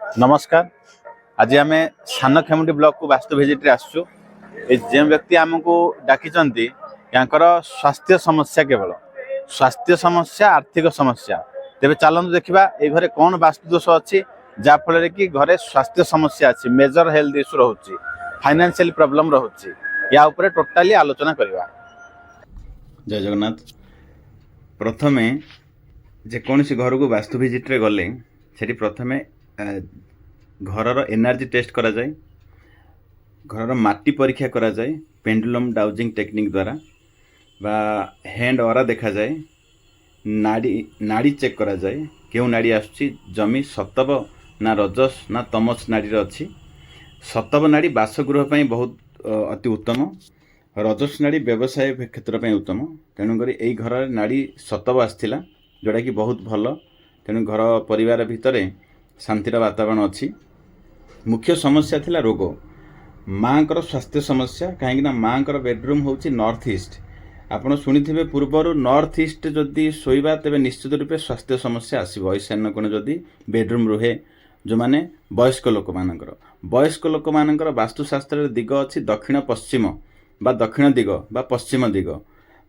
नमस्कार। आज आम सान खेमुंडी ब्लॉक को वास्तु भिजिट आसु जो व्यक्ति आमको डाकी स्वास्थ्य समस्या केवल स्वास्थ्य समस्या आर्थिक समस्या तेरे चलते देखा ये घरे कौन वास्तु दोष अच्छी जहाँफल कि घरे स्वास्थ्य समस्या अच्छी मेजर हेल्थ इश्यू रोचे फाइनेंशियल प्रॉब्लम रोचे या ऊपर टोटाली आलोचना करवा। जय जगन्नाथ। प्रथमे जेकोसी घर को वास्तु भिजिट रे गले सेठी प्रथमे घर एनर्जी टेस्ट करा जाए, घर माटी परीक्षा करा जाए पेंडुलम डाउजिंग टेक्निक द्वारा बा हैंड ऑरा देखा जाए, नाड़ी नाड़ी चेक करा जाए क्यों नाड़ी आसुची जमी सतव ना रजस ना तमस नाड़ी अच्छी। सतव नाड़ी बासगृह पर बहुत अति उत्तम, रजस नाड़ी व्यवसाय क्षेत्र में उत्तम। तेणुक यही घर नाड़ी सतव आसला जोटा कि बहुत भल। तेणु घर परिवार भितर शांतिर वातावरण अच्छी। मुख्य समस्या थिला रोग माँकर स्वास्थ्य समस्या कहीं माँ बेडरूम हूँ नॉर्थ ईस्ट। आपड़ शुणी पूर्वर नॉर्थ ईस्ट जदि शोवा तेरे निश्चित रूपे स्वास्थ्य समस्या आसो। ईशान्य कोण जदि बेडरूम रुहे जो मैंने वयस्क लोक मानकर वास्तुशास्त्र दिग अच्छी दक्षिण पश्चिम बा दक्षिण दिग बा पश्चिम दिग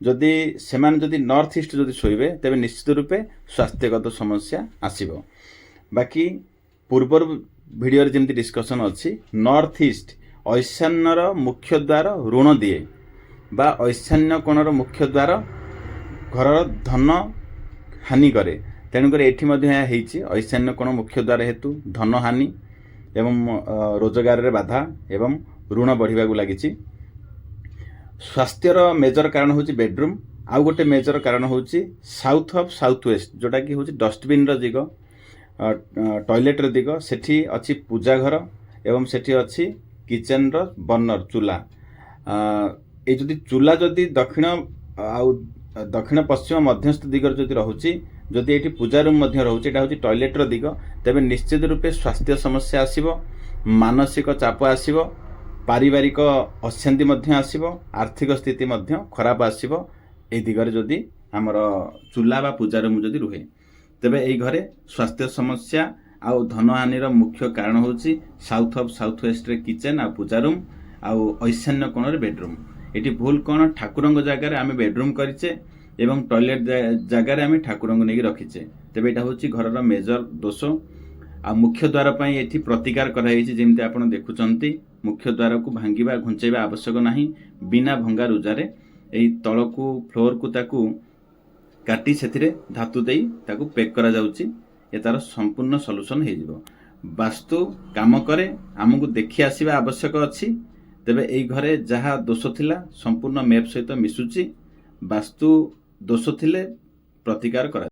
जदि से जदि नॉर्थ ईस्ट जदि शोबे तेरे निश्चित रूपे स्वास्थ्यगत समस्या आसो। बाकी पूर्वर वीडियो जमी डिस्कसन अच्छी नॉर्थ ईस्ट ईशान्यर मुख्य द्वार ऋण दिए बा ईशान्य कोणर मुख्य द्वार घर धन हानि करे। तेणुक ये ईशान्य कोण मुख्य द्वार हेतु धन हानि एवं रोजगार रे बाधा एवं ऋण बढ़िया लगी। स्वास्थ्यर मेजर कारण हूँ बेडरूम। आउ गोटे मेजर कारण हूँ साउथ ऑफ साउथ वेस्ट जोटा कि हूँ डस्टबिन दिग टॉयलेट दिग सेठी अच्छी पूजा घर एवं सेठी अच्छी किचन रो बर्नर चूल्हा। ये जदि चूल्हा जदि दक्षिण पश्चिम मध्यस्थ दिगर जदि रहुची जदि ये पूजा रूम रोचे हूँ टॉयलेट दिग तेरे निश्चित रूपे स्वास्थ्य समस्या आसो, मानसिक चाप आसो, पारिवारिक अशांति आसो, आर्थिक स्थिति खराब आसो। ए दिगरे जदि आमर चूल्हा बा पूजा रूम जदि रुहे तेबे यही घरे स्वास्थ्य समस्या आउ धन हानि मुख्य कारण हूँ साउथ ऑफ साउथ वेस्ट रे किचन आ पूजा रूम आउ ईशान्य कोण रे बेडरूम। ये भूल कौन ठाकुर जगार आम बेडरूम करें एवं टॉयलेट जगार आम ठाकुर नहीं रखीचे तेबे यहाँ हूँ घर मेजर दोष। आ मुख्य द्वार पर ये प्रतिकार करमती आप देखुं मुख्य द्वार को भांगा घुंचेवा आवश्यक नहीं बिना भंगा रुजारे यही तल को फ्लोर को ताकू काटी से धातु दे ताकू पैक करा जाउची। ये तार संपूर्ण सॉल्यूशन हो वास्तु काम करे आमको देखि आसीबा आवश्यक अच्छी। तेबे एई घरे जहाँ दोष थिला संपूर्ण मैप सहित मिसुची वास्तु दोष थिले प्रतिकार करा।